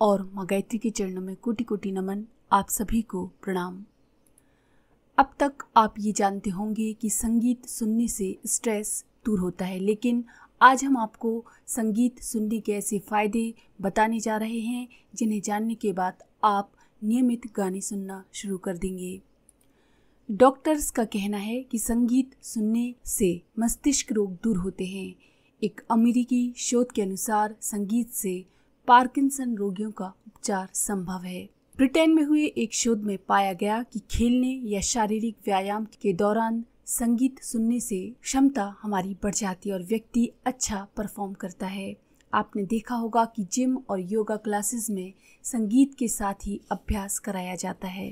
और माँ गायत्री के चरणों में कोटि कोटि नमन। आप सभी को प्रणाम। अब तक आप ये जानते होंगे कि संगीत सुनने से स्ट्रेस दूर होता है, लेकिन आज हम आपको संगीत सुनने के ऐसे फायदे बताने जा रहे हैं जिन्हें जानने के बाद आप नियमित गाने सुनना शुरू कर देंगे। डॉक्टर्स का कहना है कि संगीत सुनने से मस्तिष्क रोग दूर होते हैं। एक अमेरिकी शोध के अनुसार संगीत से पार्किंसन रोगियों का उपचार संभव है। ब्रिटेन में हुए एक शोध में पाया गया कि खेलने या शारीरिक व्यायाम के दौरान संगीत सुनने से क्षमता हमारी बढ़ जाती है और व्यक्ति अच्छा परफॉर्म करता है। आपने देखा होगा कि जिम और योगा क्लासेस में संगीत के साथ ही अभ्यास कराया जाता है।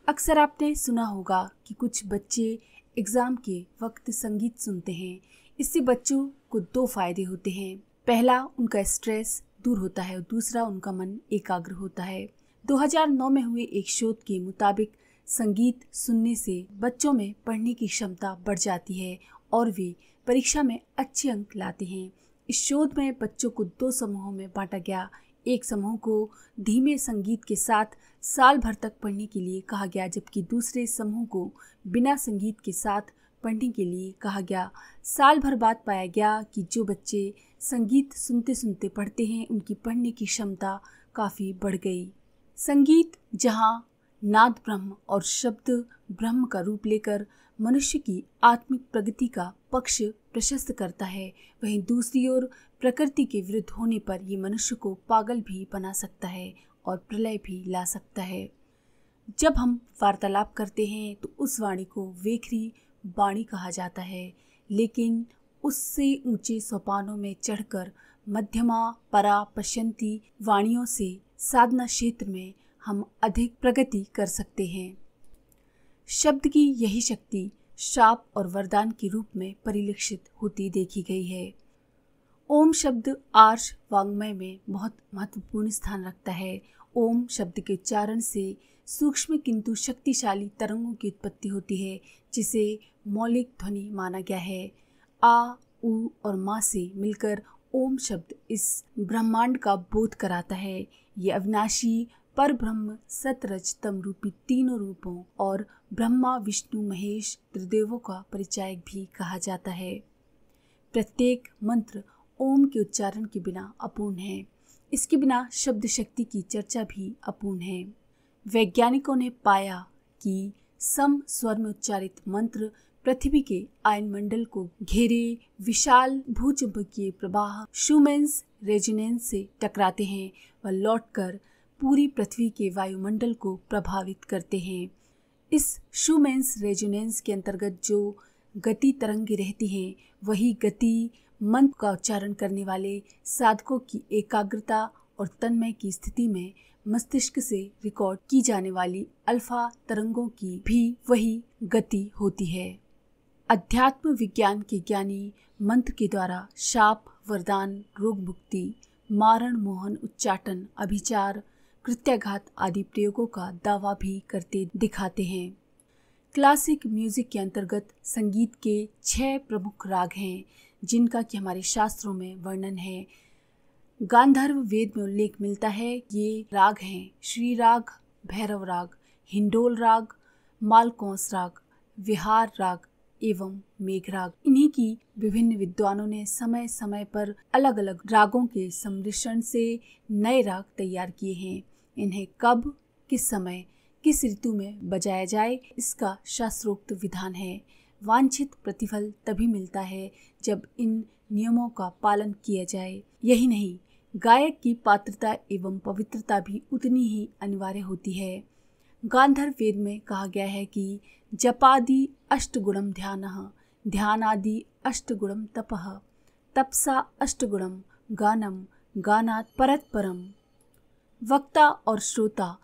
अक्सर आपने सुना होगा कि कुछ बच्चे एग्ज़ाम के वक्त संगीत सुनते हैं। इससे बच्चों को दो फायदे होते हैं। पहला, उनका स्ट्रेस दूर होता है और दूसरा, उनका मन एकाग्र होता है। 2009 में हुए एक शोध के मुताबिक संगीत सुनने से बच्चों में पढ़ने की क्षमता बढ़ जाती है और वे परीक्षा में अच्छे अंक लाते हैं। इस शोध में बच्चों को दो समूहों में बांटा गया। एक समूह को धीमे संगीत के साथ साल भर तक पढ़ने के लिए कहा गया, जबकि दूसरे समूह को बिना संगीत के साथ पढ़ने के लिए कहा गया। साल भर बाद पाया गया कि जो बच्चे संगीत सुनते सुनते पढ़ते हैं उनकी पढ़ने की क्षमता काफ़ी बढ़ गई। संगीत जहाँ नाद ब्रह्म और शब्द ब्रह्म का रूप लेकर मनुष्य की आत्मिक प्रगति का पक्ष प्रशस्त करता है, वहीं दूसरी ओर प्रकृति के विरुद्ध होने पर ये मनुष्य को पागल भी बना सकता है और प्रलय भी ला सकता है। जब हम वार्तालाप करते हैं तो उस वाणी को वेखरी वाणी कहा जाता है, लेकिन उससे ऊंचे सोपानों में चढ़कर मध्यमा परा पश्यंती वाणियों से साधना क्षेत्र में हम अधिक प्रगति कर सकते हैं। शब्द की यही शक्ति शाप और वरदान के रूप में परिलक्षित होती देखी गई है। ओम शब्द आर्ष वाङ्मय में बहुत महत्वपूर्ण स्थान रखता है। ओम शब्द के उच्चारण से सूक्ष्म किंतु शक्तिशाली तरंगों की उत्पत्ति होती है, जिसे मौलिक ध्वनि माना गया है। आ, उ और मा से मिलकर ओम शब्द इस ब्रह्मांड का बोध कराता है। ये अविनाशी पर ब्रह्म सतरज तम रूपी तीनों रूपों और ब्रह्मा विष्णु महेश त्रिदेवों का परिचायक भी कहा जाता है। प्रत्येक मंत्र ओम के उच्चारण के बिना अपूर्ण है। इसके बिना शब्द शक्ति की चर्चा भी अपूर्ण है। वैज्ञानिकों ने पाया कि सम स्वर में उच्चारित मंत्र पृथ्वी के आयनमंडल को घेरे विशाल भूचुंबकीय प्रवाह शूमेंस रेजोनेंस से टकराते हैं व लौटकर पूरी पृथ्वी के वायुमंडल को प्रभावित करते हैं। इस शूमेंस रेजोनेंस के अंतर्गत जो गति तरंगे रहती हैं, वही गति मंत्र का उच्चारण करने वाले साधकों की एकाग्रता और तन्मय की स्थिति में मस्तिष्क से रिकॉर्ड की जाने वाली अल्फा तरंगों की भी वही गति होती है। अध्यात्म विज्ञान के ज्ञानी मंत्र के द्वारा शाप, वरदान, रोग मुक्ति, मारण, मोहन, उच्चाटन, अभिचार, कृत्याघात आदि प्रयोगों का दावा भी करते दिखाते हैं। क्लासिक म्यूजिक के अंतर्गत संगीत के 6 प्रमुख राग हैं, जिनका कि हमारे शास्त्रों में वर्णन है। गांधर्व वेद में उल्लेख मिलता है। ये राग हैं श्री राग, भैरव राग, हिंडोल राग, मालकौंस राग, विहार राग एवं मेघराग। इन्हीं की विभिन्न विद्वानों ने समय समय पर अलग अलग रागों के सम्मिश्रण से नए राग तैयार किए हैं। इन्हें कब, किस समय, किस ऋतु में बजाया जाए, इसका शास्त्रोक्त विधान है। वांछित प्रतिफल तभी मिलता है जब इन नियमों का पालन किया जाए। यही नहीं, गायक की पात्रता एवं पवित्रता भी उतनी ही अनिवार्य होती है। गांधर्व वेद में कहा गया है कि जपादि अष्टगुणम ध्यानः, ध्यानादि अष्टगुणम तपः, तपसा अष्टगुणम गानम, गानात् परतपरम। वक्ता और श्रोता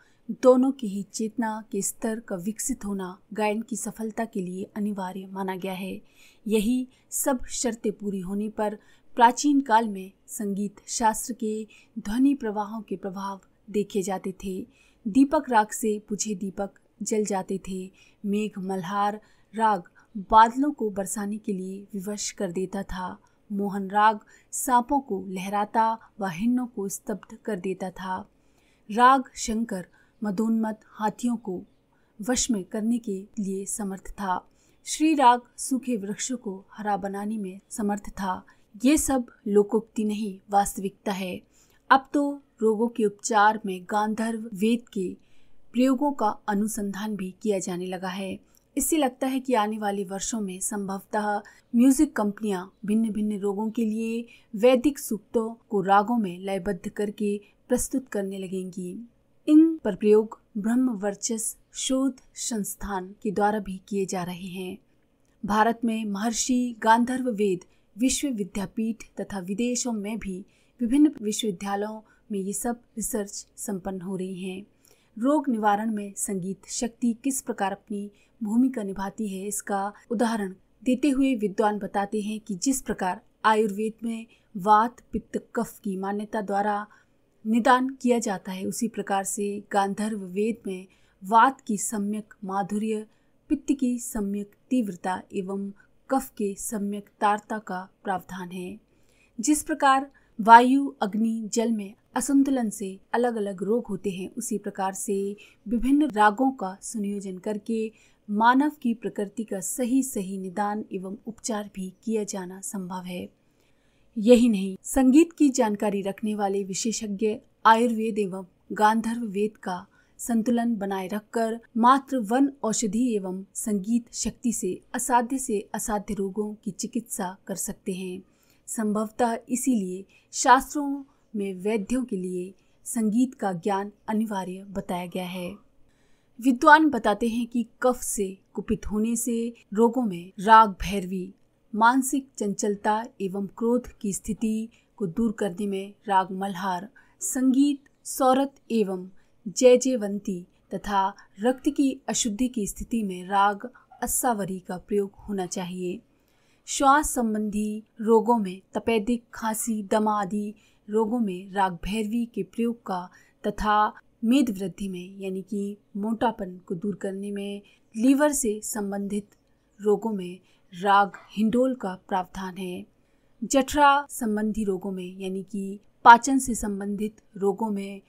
दोनों की ही चेतना के स्तर का विकसित होना गायन की सफलता के लिए अनिवार्य माना गया है। यही सब शर्तें पूरी होने पर प्राचीन काल में संगीत शास्त्र के ध्वनि प्रवाहों के प्रभाव देखे जाते थे। दीपक राग से बुझे दीपक जल जाते थे। मेघ मल्हार राग बादलों को बरसाने के लिए विवश कर देता था। मोहन राग सांपों को लहराता व हिरणों को स्तब्ध कर देता था। राग शंकर मदोन्मत्त हाथियों को वश में करने के लिए समर्थ था। श्री राग सूखे वृक्षों को हरा बनाने में समर्थ था। ये सब लोकोक्ति नहीं, वास्तविकता है। अब तो रोगों के उपचार में गांधर्व वेद के प्रयोगों का अनुसंधान भी किया जाने लगा है। इससे लगता है कि आने वाले वर्षों में संभवतः म्यूजिक कंपनियां भिन्न भिन्न रोगों के लिए वैदिक सूक्तों को रागों में लयबद्ध करके प्रस्तुत करने लगेंगी। इन पर प्रयोग ब्रह्म वर्चस्व शोध संस्थान के द्वारा भी किए जा रहे हैं। भारत में महर्षि गांधर्व वेद विश्व विद्यापीठ तथा विदेशों में भी विभिन्न विश्वविद्यालयों में ये सब रिसर्च संपन्न हो रही हैं। रोग निवारण में संगीत शक्ति किस प्रकार अपनी भूमिका निभाती है, इसका उदाहरण देते हुए विद्वान बताते हैं कि जिस प्रकार आयुर्वेद में वात पित्त कफ की मान्यता द्वारा निदान किया जाता है, उसी प्रकार से गांधर्व वेद में वात की सम्यक माधुर्य, पित्त की सम्यक तीव्रता एवं कफ के सम्यक तारता का प्रावधान है। जिस प्रकार वायु अग्नि जल में असंतुलन से अलग अलग रोग होते हैं, उसी प्रकार से विभिन्न रागों का संयोजन करके मानव की प्रकृति का सही सही निदान एवं उपचार भी किया जाना संभव है। यही नहीं, संगीत की जानकारी रखने वाले विशेषज्ञ आयुर्वेद एवं गांधर्व वेद का संतुलन बनाए रखकर मात्र वन औषधि एवं संगीत शक्ति से असाध्य रोगों की चिकित्सा कर सकते हैं। संभवतः इसीलिए शास्त्रों में वैद्यों के लिए संगीत का ज्ञान अनिवार्य बताया गया है। विद्वान बताते हैं कि कफ से कुपित होने से रोगों में राग भैरवी, मानसिक चंचलता एवं क्रोध की स्थिति को दूर करने में राग मल्हार, संगीत सौरत एवं जयजयवंती तथा रक्त की अशुद्धि की स्थिति में राग अस्सावरी का प्रयोग होना चाहिए। श्वास संबंधी रोगों में तपेदिक, खांसी, दमा आदि रोगों में राग भैरवी के प्रयोग का तथा मेद वृद्धि में यानी कि मोटापन को दूर करने में, लीवर से संबंधित रोगों में राग हिंडोल का प्रावधान है। जठरा संबंधी रोगों में यानी कि पाचन से संबंधित रोगों में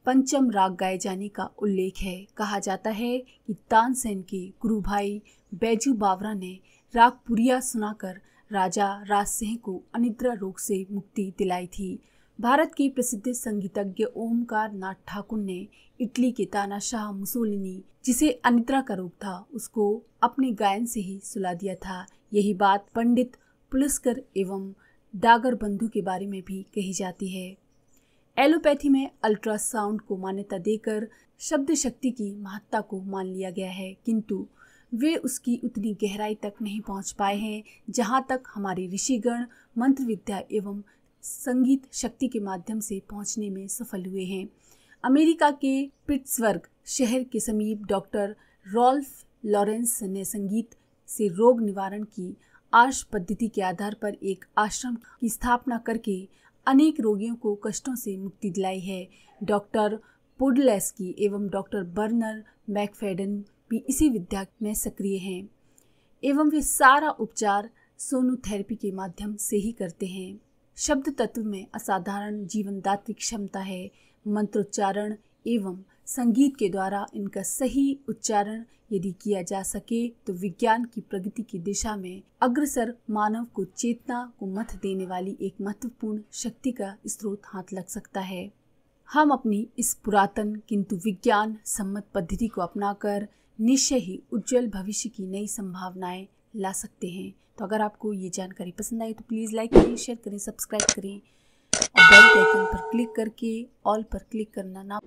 पंचम राग गाए जाने का उल्लेख है। कहा जाता है कि तानसेन के गुरु भाई बैजू बावरा ने राग पुरिया सुनाकर राजा राज सिंह को अनिद्रा रोग से मुक्ति दिलाई थी। भारत के प्रसिद्ध संगीतज्ञ ओमकार नाथ ठाकुर ने इटली के तानाशाह मुसोलिनी, जिसे अनिद्रा का रोग था, उसको अपने गायन से ही सुला दिया था। यही बात पंडित पुलस्कर एवं डागर बंधु के बारे में भी कही जाती है। एलोपैथी में अल्ट्रासाउंड को मान्यता देकर शब्द शक्ति की महत्ता को मान लिया गया है, किंतु वे उसकी उतनी गहराई तक नहीं पहुंच पाए हैं जहां तक हमारे ऋषिगण मंत्र विद्या एवं संगीत शक्ति के माध्यम से पहुंचने में सफल हुए हैं। अमेरिका के पिट्सबर्ग शहर के समीप डॉक्टर रॉल्फ लॉरेंस ने संगीत से रोग निवारण की आर्ष पद्धति के आधार पर एक आश्रम की स्थापना करके अनेक रोगियों को कष्टों से मुक्ति दिलाई है। डॉक्टर पोडलेस्की एवं डॉक्टर बर्नर मैकफेडन भी इसी विद्या में सक्रिय हैं एवं वे सारा उपचार सोनोथेरेपी के माध्यम से ही करते हैं। शब्द तत्व में असाधारण जीवनदात्री क्षमता है। मंत्रोच्चारण एवं संगीत के द्वारा इनका सही उच्चारण यदि किया जा सके तो विज्ञान की प्रगति की दिशा में अग्रसर मानव को चेतना को मथ देने वाली एक महत्वपूर्ण शक्ति का स्रोत हाथ लग सकता है। हम अपनी इस पुरातन किंतु विज्ञान सम्मत पद्धति को अपनाकर निश्चय ही उज्जवल भविष्य की नई संभावनाएं ला सकते हैं। तो अगर आपको ये जानकारी पसंद आई तो प्लीज़ लाइक करें, शेयर करें, सब्सक्राइब करें और बेल आइकन पर क्लिक करके ऑल पर क्लिक करना ना